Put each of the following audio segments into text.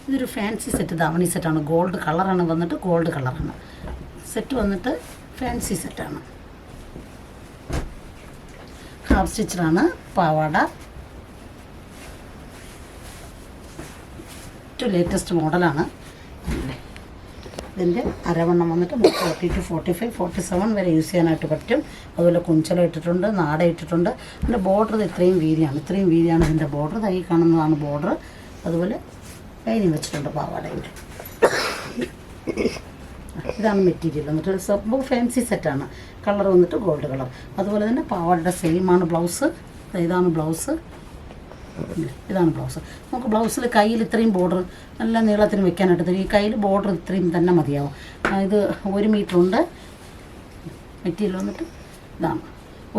ഇതൊരു fancy set, davani സെറ്റാണ്. Gold കളറാണ് വന്നിട്ട്, ഗോൾഡ് കളറാണ് സെറ്റ് വന്നിട്ട്. ഫാൻസി സെറ്റാണ്. ഹാഫ് സ്റ്റിച്ചറാണ് പാവാട. ഏറ്റവും ലേറ്റസ്റ്റ് മോഡലാണ്. ഇതിൻ്റെ അരവണ്ണം വന്നിട്ട് 40 to 45, 47 വരെ യൂസ് ചെയ്യാനായിട്ട് പറ്റും. അതുപോലെ കുഞ്ചല ഇട്ടിട്ടുണ്ട്, നാട ഇട്ടിട്ടുണ്ട്. ഇതിൻ്റെ ബോർഡർ ഇത്രയും വീതിയാണ്, ഇതിൻ്റെ ബോർഡർ. തൈ കാണുന്നതാണ് ബോർഡർ. അതുപോലെ ലൈനിങ് വെച്ചിട്ടുണ്ട് പാവാടയുടെ. ഇതാണ് മെറ്റീരിയൽ എന്നിട്ട് സംഭവം ഫാൻസി സെറ്റാണ്. കളർ വന്നിട്ട് ഗോൾഡ് കളർ. അതുപോലെ തന്നെ പാവാടയുടെ സെയിമാണ് ബ്ലൗസ്. ഇതാണ് ബ്ലൗസ്. നമുക്ക് ബ്ലൗസിൽ കയ്യിൽ ഇത്രയും ബോർഡർ നല്ല നീളത്തിന് വെക്കാനായിട്ട് ഈ കയ്യിൽ ബോർഡർ ഇത്രയും തന്നെ മതിയാവും. ഇത് 1 മീറ്റർ ഉണ്ട്. മെറ്റീരിയൽ വന്നിട്ട് ഇതാണ്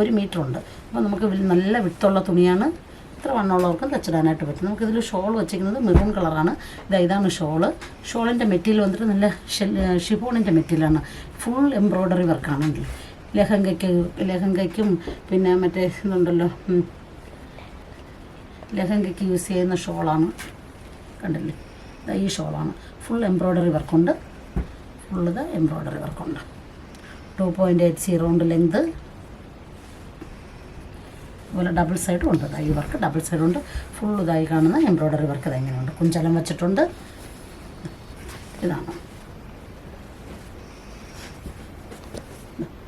1 മീറ്റർ ഉണ്ട്. അപ്പോൾ നമുക്ക് നല്ല വിട്ടുള്ള തുണിയാണ്. ഇത്ര വണ്ണമുള്ളവർക്ക് തച്ചിടാനായിട്ട് പറ്റും. നമുക്കിതിൽ ഷോൾ വെച്ചിരിക്കുന്നത് മെറൂൺ കളറാണ്. ഇതാണ് ഷോളിൻ്റെ മെറ്റീരിയൽ വന്നിട്ട് നല്ല ഷിഫോണിൻ്റെ മെറ്റീരിയലാണ്. ഫുൾ എംബ്രോയ്ഡറി വർക്കാണെങ്കിൽ ലെഹങ്കയ്ക്കും പിന്നെ മറ്റേ ഇതുണ്ടല്ലോ ലെഹങ്കയ്ക്ക് യൂസ് ചെയ്യുന്ന ഷോളാണ്. കണ്ടില്ലേ, ഈ ഷോളാണ്. Full embroidery വർക്കുണ്ട്. 2.80 ഉണ്ട് ലെങ്ത്. അതുപോലെ ഡബിൾ സൈഡും ഉണ്ട്. ഈ വർക്ക് ഡബിൾ സൈഡുണ്ട്. ഫുൾ ഇതായി കാണുന്ന എംബ്രോയ്ഡറി വർക്ക് ഇതെങ്ങനെയുണ്ട്. കുഞ്ചലം വെച്ചിട്ടുണ്ട്. ഇതാണ്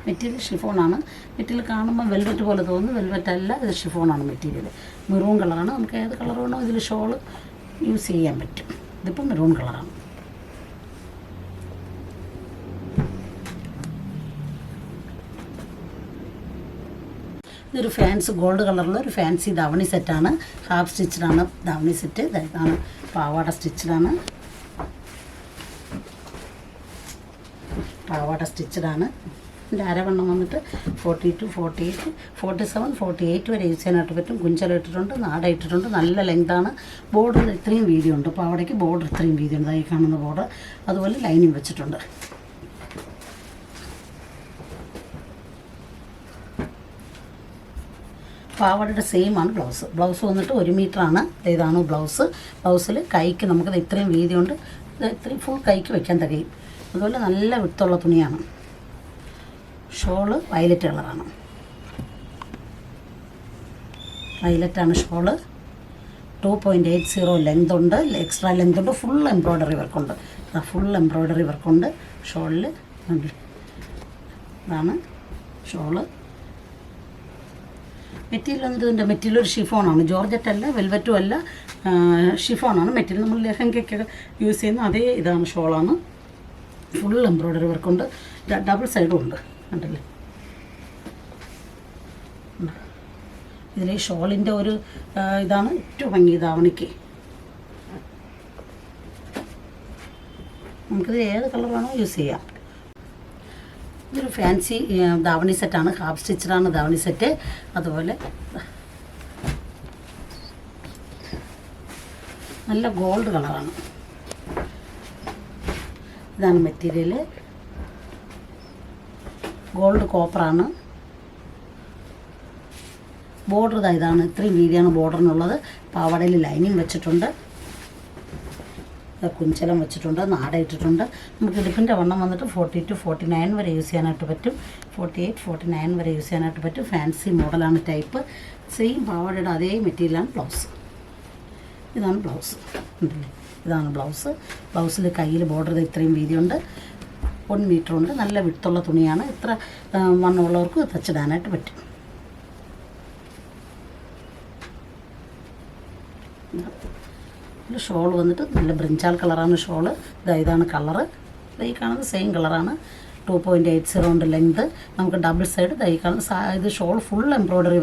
മെറ്റീരിയൽ. ഷിഫോണാണ് മെറ്റീരിയൽ. കാണുമ്പോൾ വെൽവെറ്റ് പോലെ തോന്നുന്നു, വെൽവെറ്റ് അല്ല, ഇത് ഷിഫോണാണ് മെറ്റീരിയൽ. മെറൂൺ കളറാണ്. നമുക്ക് ഏത് കളർ വേണോ ഇതിൽ ഷോൾ യൂസ് ചെയ്യാൻ പറ്റും. ഇതിപ്പോൾ മെറൂൺ കളറാണ്. ഇതൊരു ഗോൾഡ് കളറിലുള്ള ഒരു ഫാൻസി ധാവണി സെറ്റാണ്. ഹാഫ് സ്റ്റിച്ചഡാണ് ധാവണി സെറ്റ്. ഇതാണ് പാവാട സ്റ്റിച്ചഡാണ്. ഇതിൻ്റെ അരവണ്ണം വന്നിട്ട് 40 to 48, 47, 48 വരെ യൂസ് ചെയ്യാനായിട്ട് പറ്റും. കുഞ്ചല ഇട്ടിട്ടുണ്ട്, നാട ഇട്ടിട്ടുണ്ട്. നല്ല ലെങ്താണ്. ബോർഡർ ഇത്രയും വീതിയുണ്ട്. പാവാടയ്ക്ക് ബോർഡർ ഇത്രയും വീതിയുണ്ട്. ഈ കാണുന്ന ബോർഡർ. അതുപോലെ ലൈനിങ് വെച്ചിട്ടുണ്ട്. പാവാടയുടെ സെയിമാണ് ബ്ലൗസ് വന്നിട്ട് 1 മീറ്ററാണ്. ഇതാണ് ബ്ലൗസിൽ കൈക്ക് നമുക്കത് ഇത്രയും വീതിയുണ്ട്. ഇത് ഇത്രയും ഫുൾ കൈക്ക് വയ്ക്കാൻ തികയും. അതുപോലെ നല്ല വിട്ടുള്ള തുണിയാണ്. ഷോള് വയലറ്റ് കളറാണ്. വയലറ്റാണ് ഷോള്. 2.80 ലെങ്ത് ഉണ്ട്. എക്സ്ട്രാ ലെങ്ത് ഉണ്ട്. ഫുൾ എംബ്രോയ്ഡറി വർക്കുണ്ട്. ഷോളിൽ ഇതാണ് ഷോള്. മെറ്റീരിയൽ വന്നിട്ട് ഇതിൻ്റെ മെറ്റീരിയൽ ഒരു ഷിഫോണാണ്. ജോർജറ്റ് അല്ല, വെൽവെറ്റും അല്ല, ഷിഫോണാണ് മെറ്റീരിയൽ. നമ്മൾ ലെഹങ്കയ്ക്കൊക്കെ യൂസ് ചെയ്യുന്ന അതേ ഇതാണ് ഷോളാണ്. Full embroidery വർക്കുണ്ട്. ഡബിൾ സൈഡും ഉണ്ട്. കണ്ടല്ലേ, ഇതിൽ ഷോളിൻ്റെ ഒരു ഇതാണ് ഏറ്റവും ഭംഗി ധാവണിക്ക്. നമുക്കിത് ഏത് കളർ വേണോ യൂസ് ചെയ്യാം. ഇതൊരു ഫാൻസി ധാവണി സെറ്റാണ്. ഹാഫ് സ്റ്റിച്ചഡാണ് ധാവണി സെറ്റ്. അതുപോലെ നല്ല ഗോൾഡ് കളറാണ്. ഇതാണ് മെറ്റീരിയൽ. ഗോൾഡ് കോപ്പറാണ്. ബോർഡർ ഇതാണ്. ഇത്രയും വീതിയാണ് ബോർഡറിനുള്ളത്. പാവാടയിൽ ലൈനിങ് വെച്ചിട്ടുണ്ട്. കുഞ്ചലം വെച്ചിട്ടുണ്ട്. നാട ഇട്ടിട്ടുണ്ട്. നമുക്ക് ഇടുപ്പിൻ്റെ വണ്ണം വന്നിട്ട് 40 to 49 വരെ യൂസ് ചെയ്യാനായിട്ട് പറ്റും. 48, 49 വരെ യൂസ് ചെയ്യാനായിട്ട് പറ്റും. ഫാൻസി മോഡലാണ് ടൈപ്പ്. സെയിം പാവാടയുടെ അതേ മെറ്റീരിയലാണ് ബ്ലൗസ്. ഇതാണ് ബ്ലൗസ്. ബ്ലൗസിൽ കയ്യിൽ ബോർഡർ ഇത്രയും വീതിയുണ്ട്. 1 മീറ്റർ ഉണ്ട്. നല്ല വിട്ടുള്ള തുണിയാണ്. ഇത്ര വണ്ണമുള്ളവർക്ക് തച്ചിടാനായിട്ട് പറ്റും. ഷോൾ വന്നിട്ട് നല്ല ബ്രിഞ്ചാൽ കളറാണ് ഷോള്. ഇതാണ് കളറ്. ഈ കാണുന്നത് സെയിം കളറാണ്. 2.80 ഉണ്ട് ലെങ്ത്. നമുക്ക് ഡബിൾ സൈഡ് ഈ കാണുന്ന ഇത് ഷോൾ ഫുൾ എംബ്രോയ്ഡറി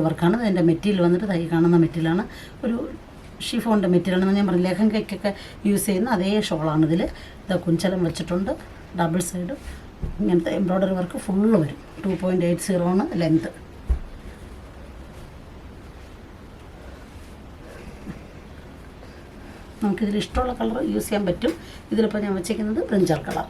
വർക്കാണ്. ഇതിൻ്റെ മെറ്റീരിയൽ വന്നിട്ട് ഈ കാണുന്ന മെറ്റീരിയലാണ്. ഒരു ഷിഫോണിൻ്റെ മെറ്റീരിയലാണ്. ഞാൻ പറഞ്ഞു ലെഹങ്കയ്ക്കൊക്കെ യൂസ് ചെയ്യുന്ന അതേ ഷോളാണ് ഇതിൽ. കുഞ്ചലം വെച്ചിട്ടുണ്ട്. ഡബിൾ സൈഡ് ഇങ്ങനത്തെ എംബ്രോയ്ഡറി വർക്ക് ഫുള്ള് വരും. 2.80 ആണ് ലെങ്ത്. നമുക്കിതിൽ ഇഷ്ടമുള്ള കളർ യൂസ് ചെയ്യാൻ പറ്റും. ഇതിലിപ്പോൾ ഞാൻ വെച്ചിരിക്കുന്നത് ബ്രിഞ്ചാൽ കളർ.